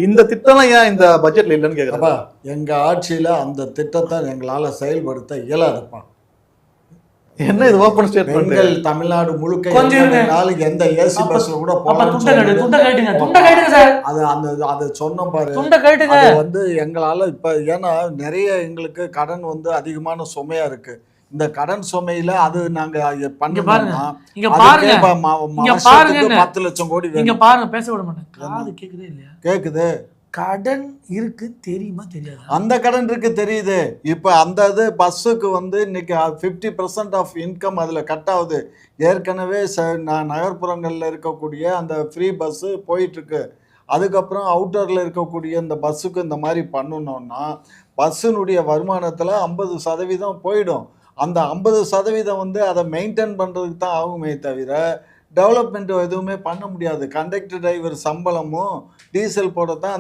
இந்த திட்டம் ஏன் இந்த பட்ஜெட்ல இல்லைன்னு கேக்குறப்ப எங்க ஆட்சியில அந்த திட்டத்தை எங்களால செயல்படுத்த இயலாதுப்பா. என்ன இது ஓபன் ஸ்டேட்மெண்ட்? பெண்கள் தமிழ்நாடு முழுக்க கொஞ்சம் நாளைக்கு எந்த ஏசி பஸ்ல கூட துண்டை கேட்டுங்க சார். அது அந்த அதை சொன்னோம் பாரு. துண்டை கேட்டுங்க. அது எங்களால இப்ப ஏன்னா நிறைய எங்களுக்கு கடன் அதிகமான சுமையா இருக்கு. இந்த கடன் சுமையில அது நாங்க பண்ணோம்னா இங்க பாருங்க 10 லட்சம் கோடி இங்க பாருங்க. பேச விட மாட்டேன். காது கேக்குதே இல்லையா? கேக்குது. கடன் இருக்கு தெரியுமா தெரியாது? அந்த கடன் இருக்கு தெரியுது. இப்ப அந்த இது பஸ்ஸுக்கு இன்னைக்கு 50% ஆஃப் இன்கம் அதுல கட் ஆகுது. ஏற்கனவே நகர்ப்புறங்கள்ல இருக்கக்கூடிய அந்த ஃப்ரீ பஸ் போயிட்டு இருக்கு. அதுக்கப்புறம் அவுட்டர்ல இருக்கக்கூடிய இந்த பஸ்ஸுக்கு இந்த மாதிரி பண்ணணும்னா பஸ்ஸினுடைய வருமானத்துல 50% போயிடும். அந்த 50% அதை மெயின்டைன் பண்றதுக்கு தான் ஆகுமே தவிர டெவலப்மெண்ட் எதுவுமே பண்ண முடியாது. கண்டக்டர் டிரைவர் சம்பளமும் டீசல் போட தான்